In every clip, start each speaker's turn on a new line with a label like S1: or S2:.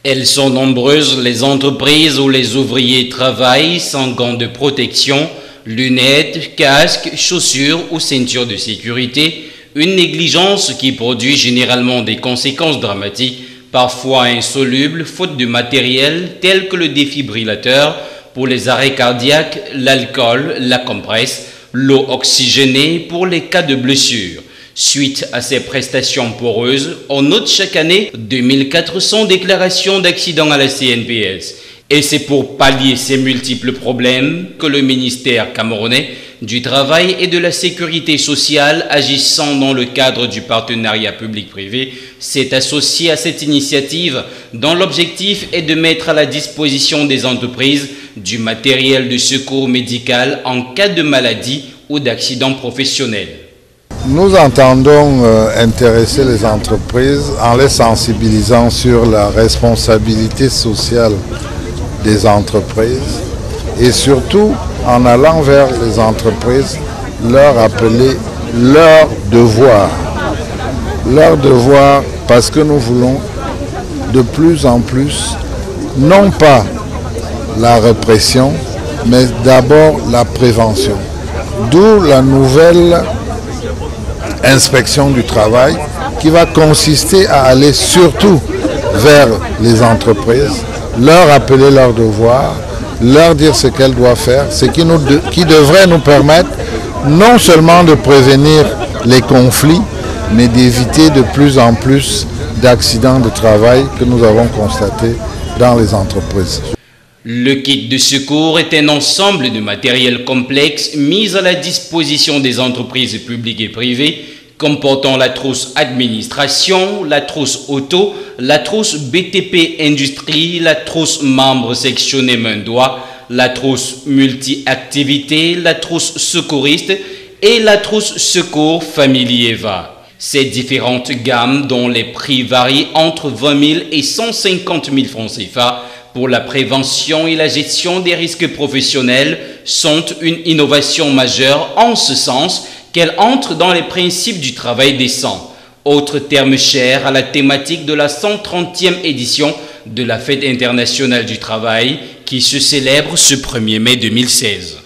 S1: Elles sont nombreuses, les entreprises où les ouvriers travaillent sans gants de protection, lunettes, casques, chaussures ou ceintures de sécurité, une négligence qui produit généralement des conséquences dramatiques, parfois insolubles, faute de matériel tel que le défibrillateur pour les arrêts cardiaques, l'alcool, la compresse, l'eau oxygénée pour les cas de blessures. Suite à ces prestations poreuses, on note chaque année 2400 déclarations d'accidents à la CNPS. Et c'est pour pallier ces multiples problèmes que le ministère camerounais du Travail et de la Sécurité sociale, agissant dans le cadre du partenariat public-privé, s'est associé à cette initiative dont l'objectif est de mettre à la disposition des entreprises du matériel de secours médical en cas de maladie ou d'accident professionnel.
S2: Nous entendons intéresser les entreprises en les sensibilisant sur la responsabilité sociale des entreprises et surtout en allant vers les entreprises leur rappeler leurs devoirs. Leurs devoirs parce que nous voulons de plus en plus, non pas la répression, mais d'abord la prévention. D'où la nouvelle inspection du travail qui va consister à aller surtout vers les entreprises, leur rappeler leurs devoirs, leur dire ce qu'elles doivent faire, ce qui devrait nous permettre non seulement de prévenir les conflits, mais d'éviter de plus en plus d'accidents de travail que nous avons constatés dans les entreprises.
S1: Le kit de secours est un ensemble de matériel complexe mis à la disposition des entreprises publiques et privées, comportant la trousse administration, la trousse auto, la trousse BTP industrie, la trousse membre sectionné main-doigt, la trousse multi-activité, la trousse secouriste et la trousse secours famille Eva. Ces différentes gammes, dont les prix varient entre 20 000 et 150 000 francs CFA, pour la prévention et la gestion des risques professionnels, sont une innovation majeure en ce sens qu'elles entrent dans les principes du travail décent. Autre terme cher à la thématique de la 130e édition de la Fête internationale du travail qui se célèbre ce 1er mai 2016.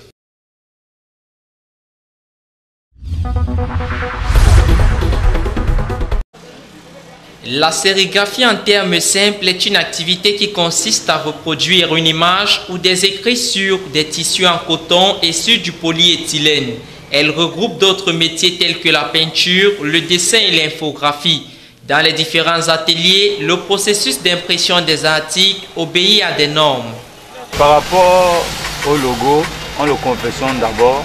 S3: La sérigraphie en termes simples est une activité qui consiste à reproduire une image ou des écrits sur des tissus en coton et sur du polyéthylène. Elle regroupe d'autres métiers tels que la peinture, le dessin et l'infographie. Dans les différents ateliers, le processus d'impression des articles obéit à des normes.
S4: Par rapport au logo, on le confectionne d'abord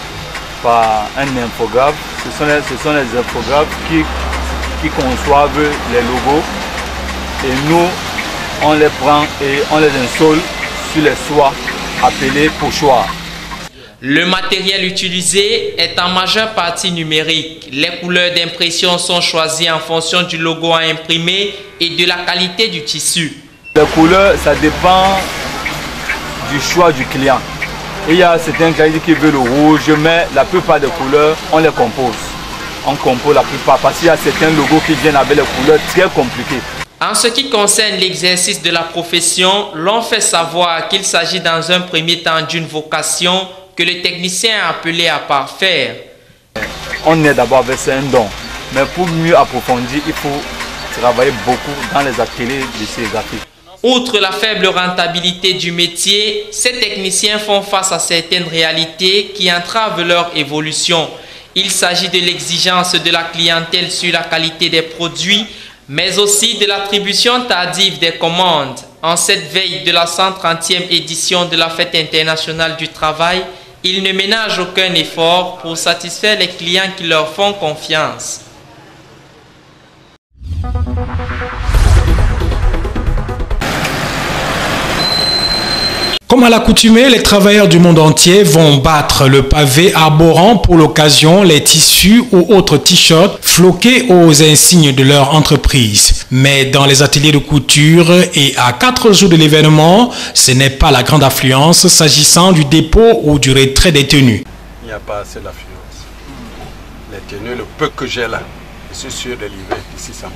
S4: par un infographe. Ce sont les infographes qui conçoivent les logos et nous, on les prend et on les installe sur les soies appelées pochoirs.
S3: Le matériel utilisé est en majeure partie numérique. Les couleurs d'impression sont choisies en fonction du logo à imprimer et de la qualité du tissu.
S4: Les couleurs, ça dépend du choix du client. Et il y a certains clients qui veulent le rouge, mais la plupart des couleurs, on les compose. On compose la plupart parce qu'il y a certains logos qui viennent avec les couleurs très compliquées.
S3: En ce qui concerne l'exercice de la profession, l'on fait savoir qu'il s'agit dans un premier temps d'une vocation que le technicien est appelé à parfaire.
S4: On est d'abord avec un don, mais pour mieux approfondir, il faut travailler beaucoup dans les ateliers de sérigraphie.
S3: Outre la faible rentabilité du métier, ces techniciens font face à certaines réalités qui entravent leur évolution. Il s'agit de l'exigence de la clientèle sur la qualité des produits, mais aussi de l'attribution tardive des commandes. En cette veille de la 130e édition de la Fête internationale du travail, ils ne ménagent aucun effort pour satisfaire les clients qui leur font confiance.
S5: Comme à l'accoutumée, les travailleurs du monde entier vont battre le pavé arborant pour l'occasion les tissus ou autres t-shirts floqués aux insignes de leur entreprise. Mais dans les ateliers de couture et à 4 jours de l'événement, ce n'est pas la grande affluence s'agissant du dépôt ou du retrait des tenues.
S6: Il n'y a pas assez d'affluence. Les tenues, le peu que j'ai là, je suis sûr de livrer d'ici ça.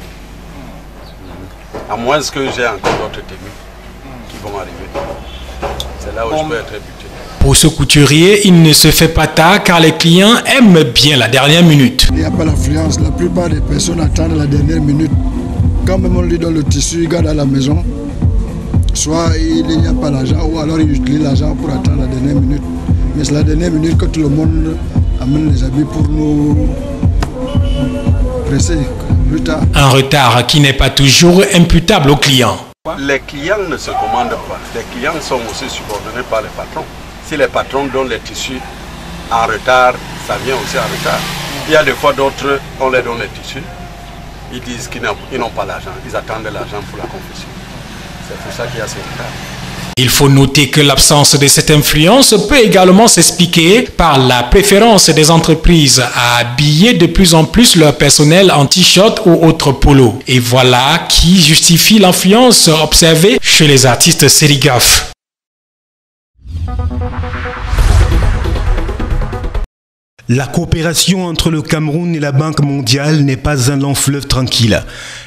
S6: À moins que j'ai encore d'autres techniques qui vont arriver. C'est là où je peux être buté.
S5: Pour ce couturier, il ne se fait pas tard car les clients aiment bien la dernière minute.
S7: Il n'y a pas l'affluence. La plupart des personnes attendent la dernière minute. Quand même on lui donne le tissu, il garde à la maison. Soit il n'y a pas l'argent ou alors il utilise l'argent pour attendre la dernière minute. Mais c'est la dernière minute que tout le monde amène les habits pour nous presser plus tard.
S5: Un retard qui n'est pas toujours imputable aux clients.
S6: Les clients ne se commandent pas. Les clients sont aussi subordonnés par les patrons. Si les patrons donnent les tissus en retard, ça vient aussi en retard. Il y a des fois d'autres, on les donne les tissus. Ils disent qu'ils n'ont pas l'argent. Ils attendent l'argent pour la confession. C'est pour ça qu'il y a ce retard.
S5: Il faut noter que l'absence de cette influence peut également s'expliquer par la préférence des entreprises à habiller de plus en plus leur personnel en t-shirt ou autres polos. Et voilà qui justifie l'influence observée chez les artistes sérigraphes.
S8: La coopération entre le Cameroun et la Banque mondiale n'est pas un long fleuve tranquille.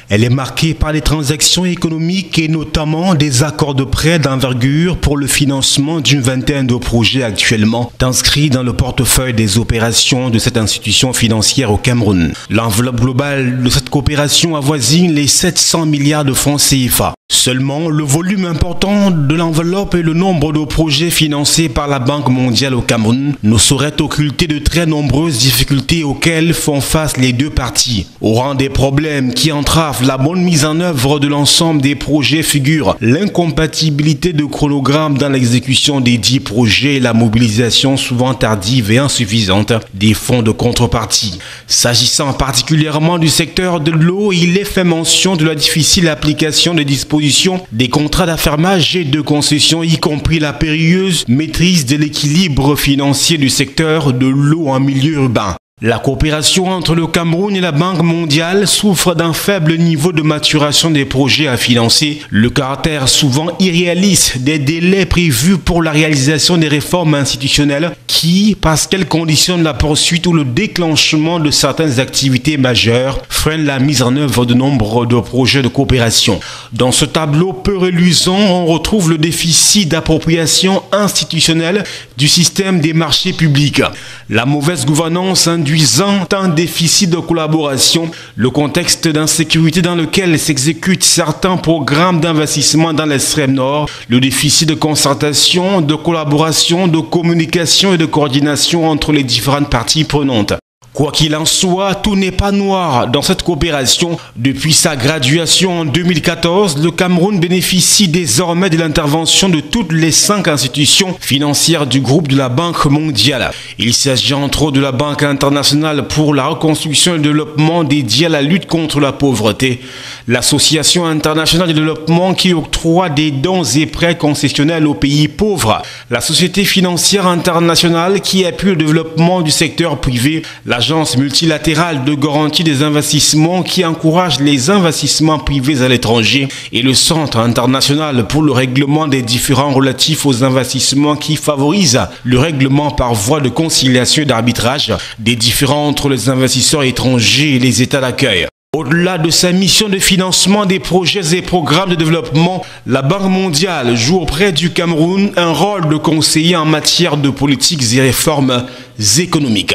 S8: Elle est marquée par les transactions économiques et notamment des accords de prêt d'envergure pour le financement d'une vingtaine de projets actuellement inscrits dans le portefeuille des opérations de cette institution financière au Cameroun. L'enveloppe globale de cette coopération avoisine les 700 milliards de francs CFA. Seulement, le volume important de l'enveloppe et le nombre de projets financés par la Banque mondiale au Cameroun ne sauraient occulter de très nombreuses difficultés auxquelles font face les deux parties. Au rang des problèmes qui entravent la bonne mise en œuvre de l'ensemble des projets figure l'incompatibilité de chronogramme dans l'exécution des 10 projets et la mobilisation souvent tardive et insuffisante des fonds de contrepartie. S'agissant particulièrement du secteur de l'eau, il est fait mention de la difficile application des dispositions des contrats d'affermage et de concession, y compris la périlleuse maîtrise de l'équilibre financier du secteur de l'eau en milieu urbain. La coopération entre le Cameroun et la Banque mondiale souffre d'un faible niveau de maturation des projets à financer, le caractère souvent irréaliste des délais prévus pour la réalisation des réformes institutionnelles qui, parce qu'elles conditionnent la poursuite ou le déclenchement de certaines activités majeures, freinent la mise en œuvre de nombre de projets de coopération. Dans ce tableau peu reluisant, on retrouve le déficit d'appropriation institutionnelle du système des marchés publics, la mauvaise gouvernance induisant un déficit de collaboration, le contexte d'insécurité dans lequel s'exécutent certains programmes d'investissement dans l'extrême nord, le déficit de concertation, de collaboration, de communication et de coordination entre les différentes parties prenantes. Quoi qu'il en soit, tout n'est pas noir dans cette coopération. Depuis sa graduation en 2014, le Cameroun bénéficie désormais de l'intervention de toutes les 5 institutions financières du groupe de la Banque mondiale. Il s'agit entre autres de la Banque internationale pour la reconstruction et le développement dédiée à la lutte contre la pauvreté, l'Association internationale de développement qui octroie des dons et prêts concessionnels aux pays pauvres, la Société financière internationale qui appuie le développement du secteur privé, l'Agence multilatérale de garantie des investissements qui encourage les investissements privés à l'étranger et le Centre international pour le règlement des différends relatifs aux investissements qui favorise le règlement par voie de conciliation et d'arbitrage des différends entre les investisseurs étrangers et les États d'accueil. Au-delà de sa mission de financement des projets et programmes de développement, la Banque mondiale joue auprès du Cameroun un rôle de conseiller en matière de politiques et réformes économiques.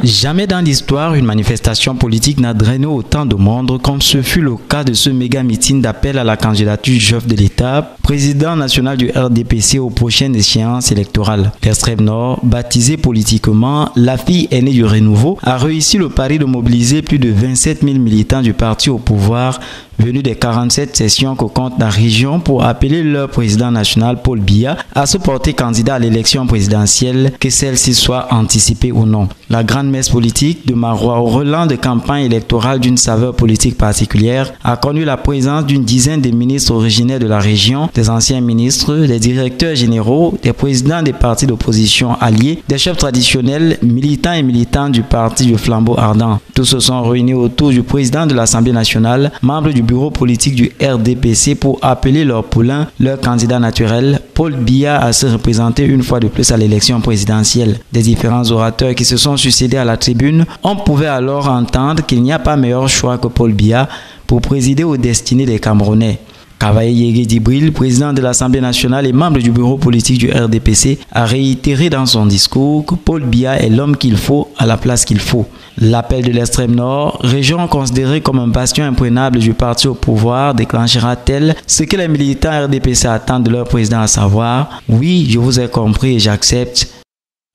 S9: Jamais dans l'histoire, une manifestation politique n'a drainé autant de monde comme ce fut le cas de ce méga meeting d'appel à la candidature du chef de l'État, président national du RDPC aux prochaines échéances électorales. L'extrême nord, baptisé politiquement la fille aînée du renouveau, a réussi le pari de mobiliser plus de 27 000 militants du parti au pouvoir venus des 47 sessions que compte la région pour appeler leur président national Paul Biya à se porter candidat à l'élection présidentielle, que celle-ci soit anticipée ou non. La grande messe politique de Marois au relent de campagne électorale d'une saveur politique particulière a connu la présence d'une dizaine de ministres originaires de la région région, des anciens ministres, des directeurs généraux, des présidents des partis d'opposition alliés, des chefs traditionnels, militants et militants du parti du Flambeau Ardent. Tous se sont réunis autour du président de l'Assemblée nationale, membre du bureau politique du RDPC, pour appeler leur poulain, leur candidat naturel, Paul Biya, à se représenter une fois de plus à l'élection présidentielle. Des différents orateurs qui se sont succédés à la tribune, on pouvait alors entendre qu'il n'y a pas meilleur choix que Paul Biya pour présider aux destinées des Camerounais. Kavaye Yegé Dibril, président de l'Assemblée nationale et membre du bureau politique du RDPC, a réitéré dans son discours que Paul Biya est l'homme qu'il faut à la place qu'il faut. L'appel de l'extrême nord, région considérée comme un bastion imprenable du parti au pouvoir, déclenchera-t-elle ce que les militants RDPC attendent de leur président, à savoir « Oui, je vous ai compris et j'accepte ».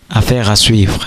S9: Affaire à suivre.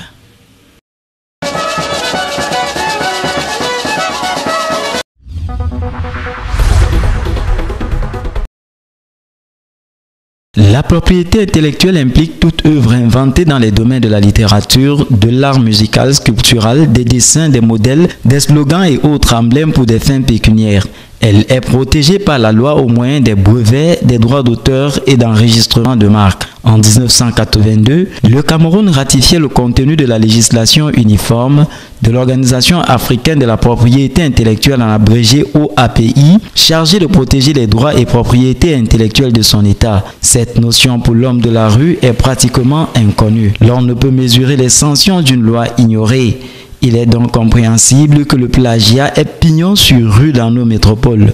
S9: La propriété intellectuelle implique toute œuvre inventée dans les domaines de la littérature, de l'art musical, sculptural, des dessins, des modèles, des slogans et autres emblèmes pour des fins pécuniaires. Elle est protégée par la loi au moyen des brevets, des droits d'auteur et d'enregistrement de marque. En 1982, le Cameroun ratifiait le contenu de la législation uniforme de l'Organisation africaine de la propriété intellectuelle, en abrégé OAPI, chargée de protéger les droits et propriétés intellectuelles de son État. Cette notion pour l'homme de la rue est pratiquement inconnue. L'on ne peut mesurer les sanctions d'une loi ignorée. Il est donc compréhensible que le plagiat est pignon sur rue dans nos métropoles.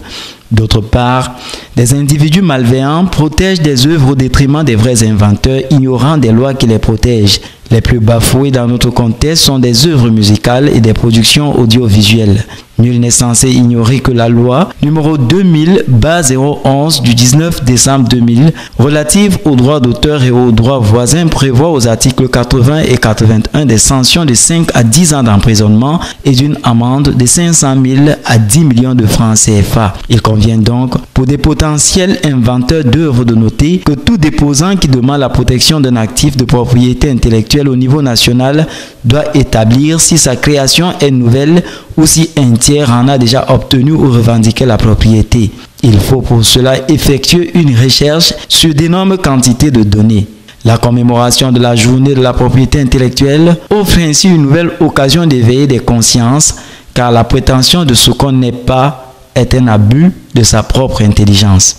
S9: D'autre part, des individus malveillants protègent des œuvres au détriment des vrais inventeurs, ignorant des lois qui les protègent. Les plus bafouées dans notre contexte sont des œuvres musicales et des productions audiovisuelles. Nul n'est censé ignorer que la loi numéro 2000/011 du 19 décembre 2000 relative aux droits d'auteur et aux droits voisins prévoit aux articles 80 et 81 des sanctions de 5 à 10 ans d'emprisonnement et d'une amende de 500 000 à 10 millions de francs CFA. Il convient donc pour des potentiels inventeurs d'œuvres de noter que tout déposant qui demande la protection d'un actif de propriété intellectuelle au niveau national doit établir si sa création est nouvelle ou si un tiers en a déjà obtenu ou revendiqué la propriété. Il faut pour cela effectuer une recherche sur d'énormes quantités de données. La commémoration de la journée de la propriété intellectuelle offre ainsi une nouvelle occasion d'éveiller des consciences, car la prétention de ce qu'on n'est pas est un abus de sa propre intelligence.